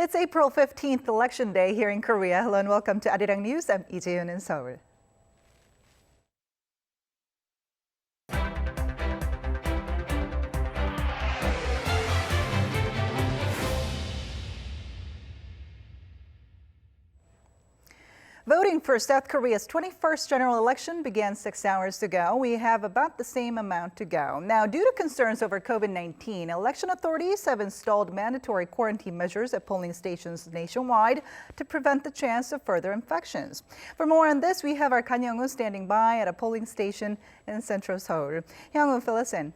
It's April 15th, Election Day here in Korea. Hello and welcome to Arirang News. I'm Lee Jae-yoon in Seoul. Voting for South Korea's 21st general election began 6 hours ago. We have about the same amount to go. Now, due to concerns over COVID-19, election authorities have installed mandatory quarantine measures at polling stations nationwide to prevent the chance of further infections. For more on this, we have our Kan Young-woo standing by at a polling station in central Seoul. Young-woo, fill us in.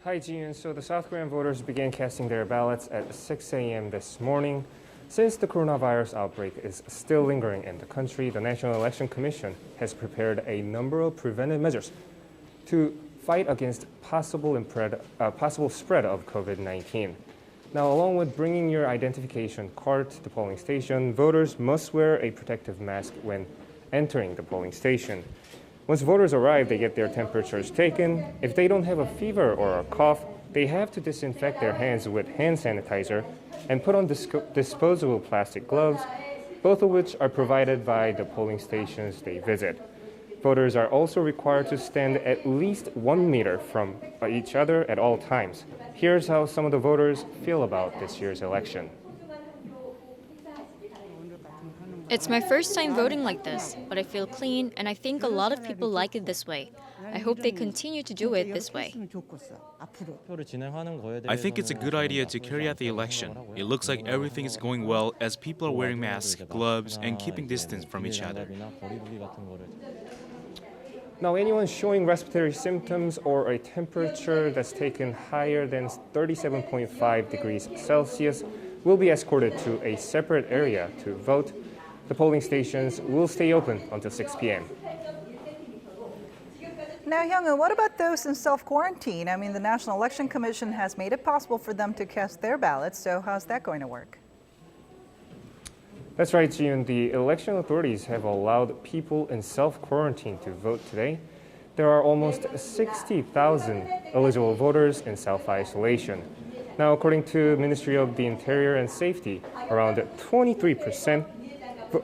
Hi, Jian. So the South Korean voters began casting their ballots at 6 a.m. this morning. Since the coronavirus outbreak is still lingering in the country, the National Election Commission has prepared a number of preventive measures to fight against possible spread of COVID-19. Now, along with bringing your identification card to the polling station, voters must wear a protective mask when entering the polling station. Once voters arrive, they get their temperatures taken. If they don't have a fever or a cough, they have to disinfect their hands with hand sanitizer and put on disposable plastic gloves, both of which are provided by the polling stations they visit. Voters are also required to stand at least 1 meter from each other at all times. Here's how some of the voters feel about this year's election. It's my first time voting like this, but I feel clean and I think a lot of people like it this way. I hope they continue to do it this way. I think it's a good idea to carry out the election. It looks like everything is going well as people are wearing masks, gloves, and keeping distance from each other. Now, anyone showing respiratory symptoms or a temperature that's taken higher than 37.5 degrees Celsius will be escorted to a separate area to vote. The polling stations will stay open until 6 p.m. Now, Hyung-woo, what about those in self-quarantine? I mean, the National Election Commission has made it possible for them to cast their ballots, so how's that going to work? That's right, Jiun. The election authorities have allowed people in self-quarantine to vote today. There are almost 60,000 eligible voters in self-isolation. Now, according to Ministry of the Interior and Safety, around 23%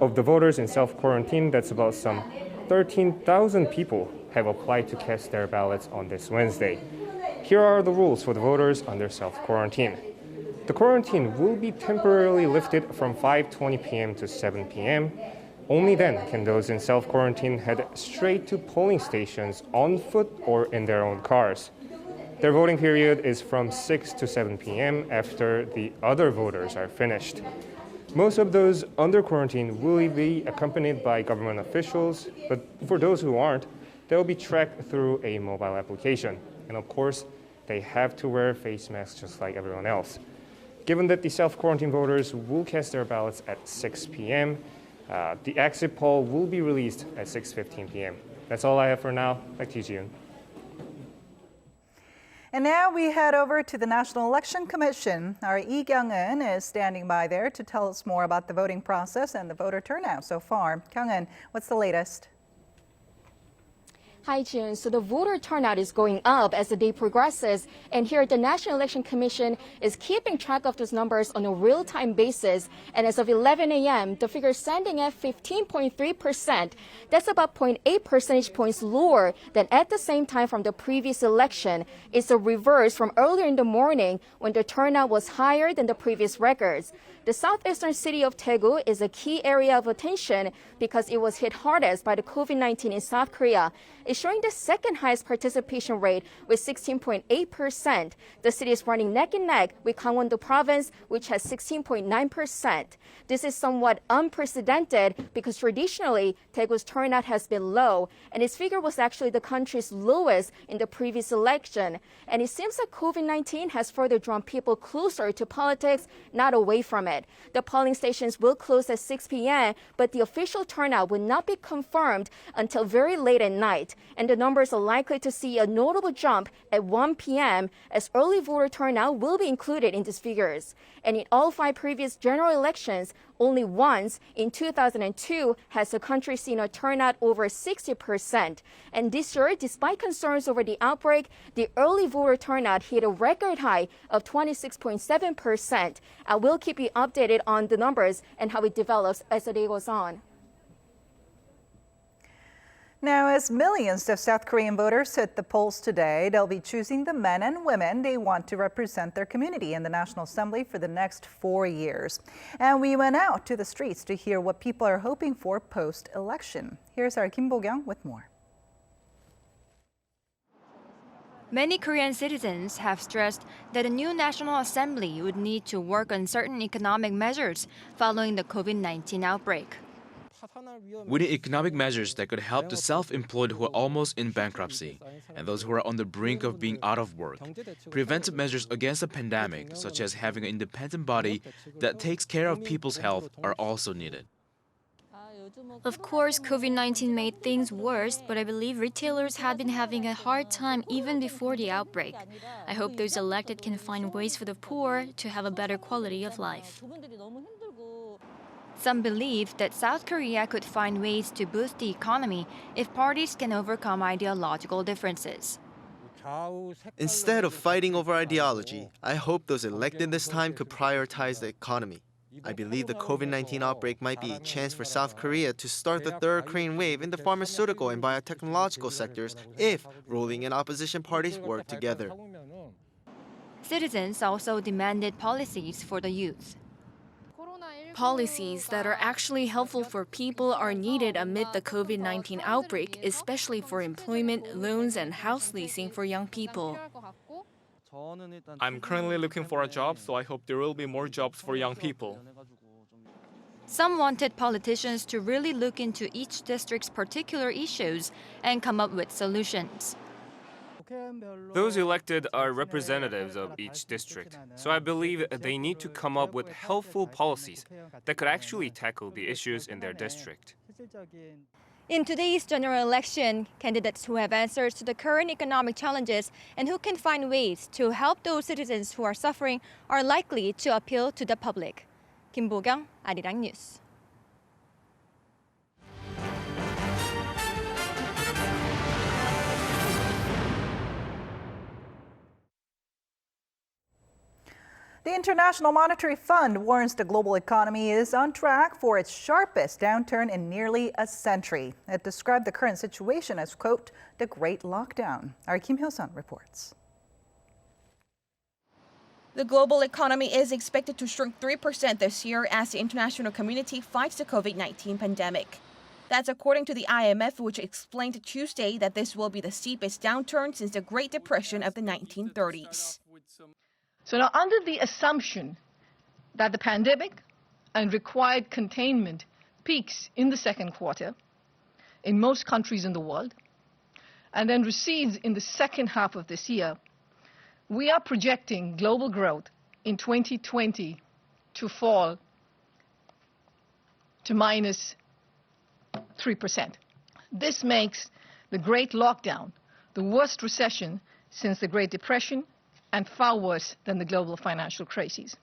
of the voters in self-quarantine, that's about some 13,000 people, have applied to cast their ballots on this Wednesday. Here are the rules for the voters under self-quarantine. The quarantine will be temporarily lifted from 5:20 p.m. to 7 p.m. Only then can those in self-quarantine head straight to polling stations on foot or in their own cars. Their voting period is from 6 to 7 p.m. after the other voters are finished. Most of those under quarantine will be accompanied by government officials, but for those who aren't, they'll be tracked through a mobile application. And of course, they have to wear face masks just like everyone else. Given that the self-quarantine voters will cast their ballots at 6 p.m., the exit poll will be released at 6:15 p.m. That's all I have for now. Back to you, Jiun. And now we head over to the National Election Commission. Our Lee Kyung-eun is standing by there to tell us more about the voting process and the voter turnout so far. Kyung-eun, what's the latest? Hi, June. So the voter turnout is going up as the day progresses, and here the National Election Commission is keeping track of those numbers on a real-time basis. And as of 11 a.m., the figure is standing at 15.3%. That's about 0.8 percentage points lower than at the same time from the previous election. It's a reverse from earlier in the morning when the turnout was higher than the previous records. The southeastern city of Daegu is a key area of attention because it was hit hardest by the COVID-19 in South Korea. It's showing the second highest participation rate with 16.8%. The city is running neck and neck with Gangwon-do province, which has 16.9%. This is somewhat unprecedented because traditionally, Daegu's turnout has been low, and its figure was actually the country's lowest in the previous election. And it seems that COVID-19 has further drawn people closer to politics, not away from it. The polling stations will close at 6 p.m., but the official turnout will not be confirmed until very late at night. and the numbers are likely to see a notable jump at 1 p.m. as early voter turnout will be included in these figures. And in all 5 previous general elections, only once, in 2002, has the country seen a turnout over 60%. And this year, despite concerns over the outbreak, the early voter turnout hit a record high of 26.7%. I will keep you updated on the numbers and how it develops as the day goes on. Now, as millions of South Korean voters hit the polls today, they'll be choosing the men and women they want to represent their community in the National Assembly for the next 4 years. And we went out to the streets to hear what people are hoping for post-election. Here's our Kim Bo-kyung with more. Many Korean citizens have stressed that a new National Assembly would need to work on certain economic measures following the COVID-19 outbreak. We need economic measures that could help the self-employed who are almost in bankruptcy and those who are on the brink of being out of work. Preventive measures against the pandemic, such as having an independent body that takes care of people's health, are also needed. Of course, COVID-19 made things worse, but I believe retailers had been having a hard time even before the outbreak. I hope those elected can find ways for the poor to have a better quality of life. Some believe that South Korea could find ways to boost the economy if parties can overcome ideological differences. Instead of fighting over ideology, I hope those elected this time could prioritize the economy. I believe the COVID-19 outbreak might be a chance for South Korea to start the third Korean wave in the pharmaceutical and biotechnological sectors if ruling and opposition parties work together. Citizens also demanded policies for the youth. Policies that are actually helpful for people are needed amid the COVID-19 outbreak, especially for employment, loans, and house leasing for young people. I'm currently looking for a job, so I hope there will be more jobs for young people. Some wanted politicians to really look into each district's particular issues and come up with solutions. Those elected are representatives of each district, so I believe they need to come up with helpful policies that could actually tackle the issues in their district. In today's general election, candidates who have answers to the current economic challenges and who can find ways to help those citizens who are suffering are likely to appeal to the public. Kim Bo-kyung, Arirang News. The International Monetary Fund warns the global economy is on track for its sharpest downturn in nearly a century. It described the current situation as, quote, the Great Lockdown. Our Kim Hyo-sun reports. The global economy is expected to shrink 3% this year as the international community fights the COVID-19 pandemic. That's according to the IMF, which explained Tuesday that this will be the steepest downturn since the Great Depression of the 1930s. So now, under the assumption that the pandemic and required containment peaks in the second quarter in most countries in the world and then recedes in the second half of this year, we are projecting global growth in 2020 to fall to minus 3%. This makes the Great Lockdown the worst recession since the Great Depression and far worse than the global financial crises.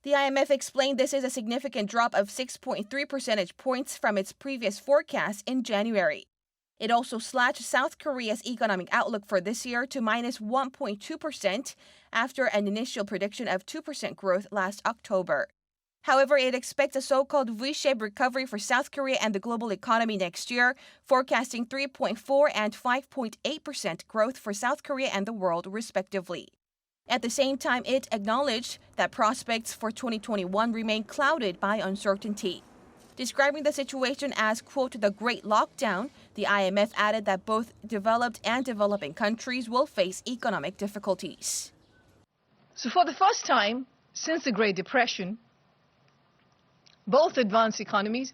The IMF explained this is a significant drop of 6.3 percentage points from its previous forecast in January. It also slashed South Korea's economic outlook for this year to minus 1.2% after an initial prediction of 2% growth last October. However, it expects a so-called V-shaped recovery for South Korea and the global economy next year, forecasting 3.4% and 5.8% growth for South Korea and the world, respectively. At the same time, it acknowledged that prospects for 2021 remain clouded by uncertainty. Describing the situation as, quote, the Great Lockdown, the IMF added that both developed and developing countries will face economic difficulties. So for the first time since the Great Depression, both advanced economies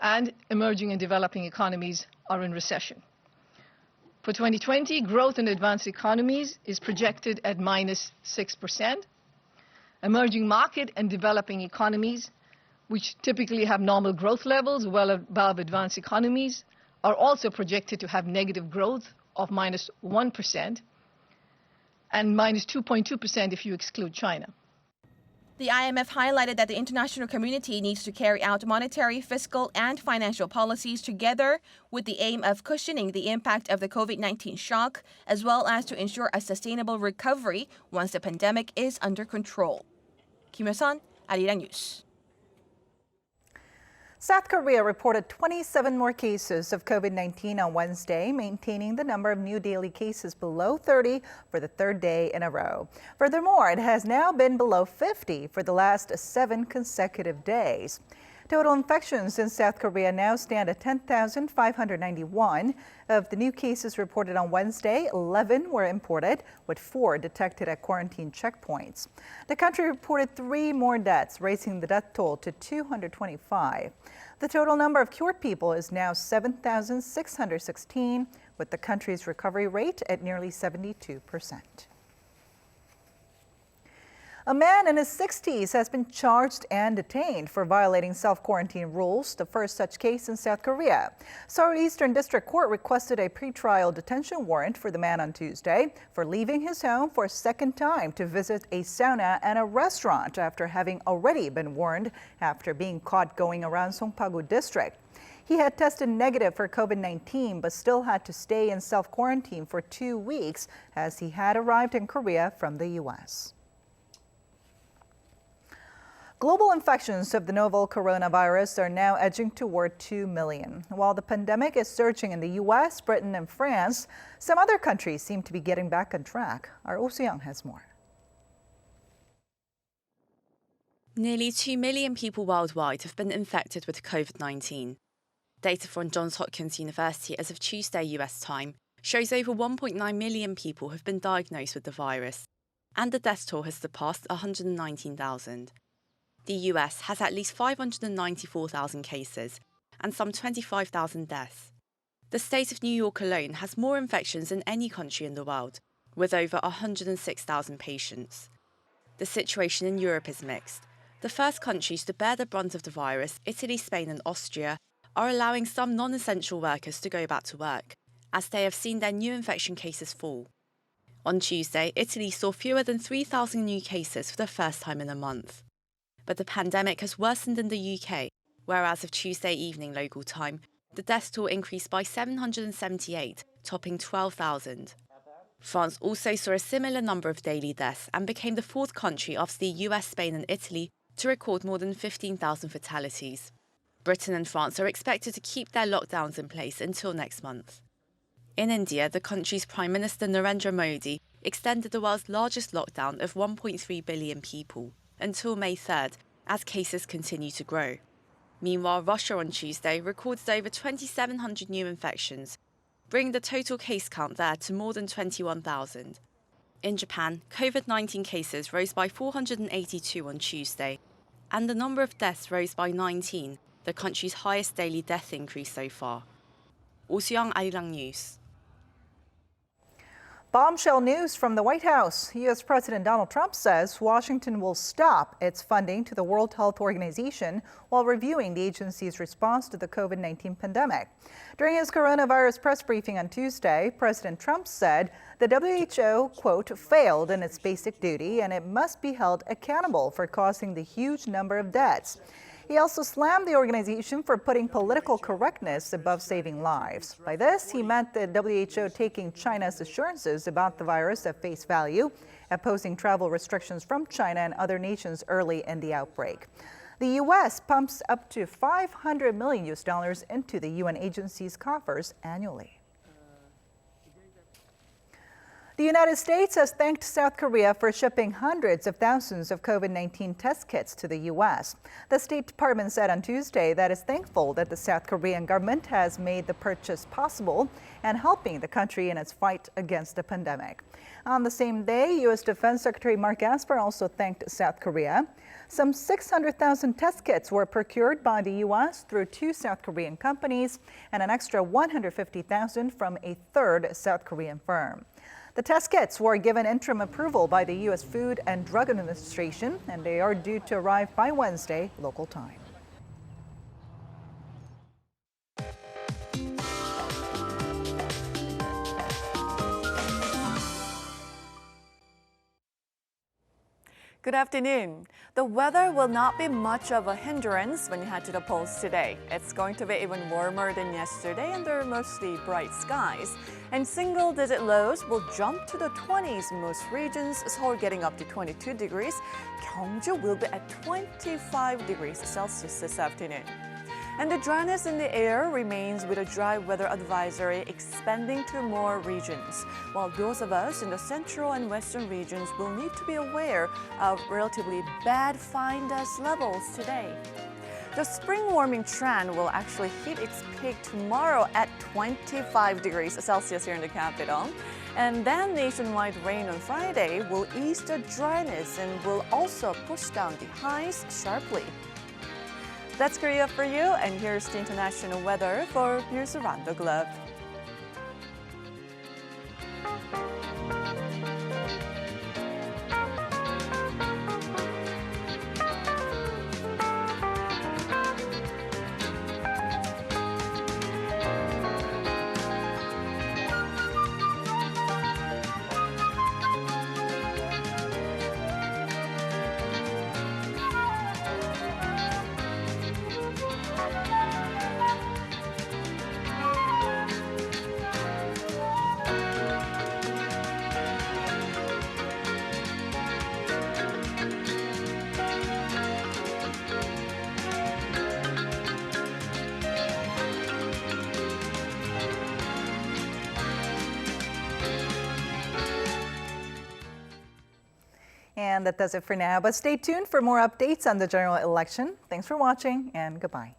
and emerging and developing economies are in recession. For 2020, growth in advanced economies is projected at minus 6%. Emerging market and developing economies, which typically have normal growth levels well above advanced economies, are also projected to have negative growth of -1% and -2.2% if you exclude China. The IMF highlighted that the international community needs to carry out monetary, fiscal, and financial policies together with the aim of cushioning the impact of the COVID-19 shock, as well as to ensure a sustainable recovery once the pandemic is under control. Kim Yo-sun, Arirang News. South Korea reported 27 more cases of COVID-19 on Wednesday, maintaining the number of new daily cases below 30 for the third day in a row. Furthermore, it has now been below 50 for the last 7 consecutive days. Total infections in South Korea now stand at 10,591. Of the new cases reported on Wednesday, 11 were imported, with 4 detected at quarantine checkpoints. The country reported 3 more deaths, raising the death toll to 225. The total number of cured people is now 7,616, with the country's recovery rate at nearly 72%. A man in his 60s has been charged and detained for violating self-quarantine rules, the first such case in South Korea. Seoul Eastern District Court requested a pretrial detention warrant for the man on Tuesday for leaving his home for a second time to visit a sauna and a restaurant after having already been warned after being caught going around Songpagu District. He had tested negative for COVID-19 but still had to stay in self-quarantine for 2 weeks as he had arrived in Korea from the U.S. Global infections of the novel coronavirus are now edging toward 2 million. While the pandemic is surging in the U.S., Britain, and France, some other countries seem to be getting back on track. Our Oh Soo-young has more. Nearly 2 million people worldwide have been infected with COVID-19. Data from Johns Hopkins University as of Tuesday US time shows over 1.9 million people have been diagnosed with the virus, and the death toll has surpassed 119,000. The US has at least 594,000 cases and some 25,000 deaths. The state of New York alone has more infections than any country in the world, with over 106,000 patients. The situation in Europe is mixed. The first countries to bear the brunt of the virus, Italy, Spain, and Austria, are allowing some non-essential workers to go back to work, as they have seen their new infection cases fall. On Tuesday, Italy saw fewer than 3,000 new cases for the first time in a month. But the pandemic has worsened in the UK, where as of Tuesday evening local time, the death toll increased by 778, topping 12,000. France also saw a similar number of daily deaths and became the 4th country after the US, Spain, and Italy to record more than 15,000 fatalities. Britain and France are expected to keep their lockdowns in place until next month. In India, the country's Prime Minister Narendra Modi extended the world's largest lockdown of 1.3 billion people until May 3rd, as cases continue to grow. Meanwhile, Russia on Tuesday recorded over 2,700 new infections, bringing the total case count there to more than 21,000. In Japan, COVID-19 cases rose by 482 on Tuesday, and the number of deaths rose by 19, the country's highest daily death increase so far. Oh Soo-young, Arirang News. Bombshell news from the White House. U.S. President Donald Trump says Washington will stop its funding to the World Health Organization while reviewing the agency's response to the COVID-19 pandemic. During his coronavirus press briefing on Tuesday, President Trump said the WHO, quote, failed in its basic duty and it must be held accountable for causing the huge number of deaths. He also slammed the organization for putting political correctness above saving lives. By this, he meant the WHO taking China's assurances about the virus at face value, opposing travel restrictions from China and other nations early in the outbreak. The U.S. pumps up to $500 million into the UN agency's coffers annually. The United States has thanked South Korea for shipping hundreds of thousands of COVID-19 test kits to the U.S. The State Department said on Tuesday that it's thankful that the South Korean government has made the purchase possible and helping the country in its fight against the pandemic. On the same day, U.S. Defense Secretary Mark Esper also thanked South Korea. Some 600,000 test kits were procured by the U.S. through 2 South Korean companies and an extra 150,000 from a 3rd South Korean firm. The test kits were given interim approval by the U.S. Food and Drug Administration, and they are due to arrive by Wednesday, local time. Good afternoon. The weather will not be much of a hindrance when you head to the polls today. It's going to be even warmer than yesterday under mostly bright skies. And single-digit lows will jump to the 20s in most regions, Seoul getting up to 22 degrees. Gyeongju will be at 25 degrees Celsius this afternoon. And the dryness in the air remains with a dry weather advisory expanding to more regions, while those of us in the central and western regions will need to be aware of relatively bad fine dust levels today. The spring warming trend will actually hit its peak tomorrow at 25 degrees Celsius here in the capital. And then nationwide rain on Friday will ease the dryness and will also push down the highs sharply. That's Korea for you, and here's the international weather for news around the globe. And that does it for now, but stay tuned for more updates on the general election. Thanks for watching, and goodbye.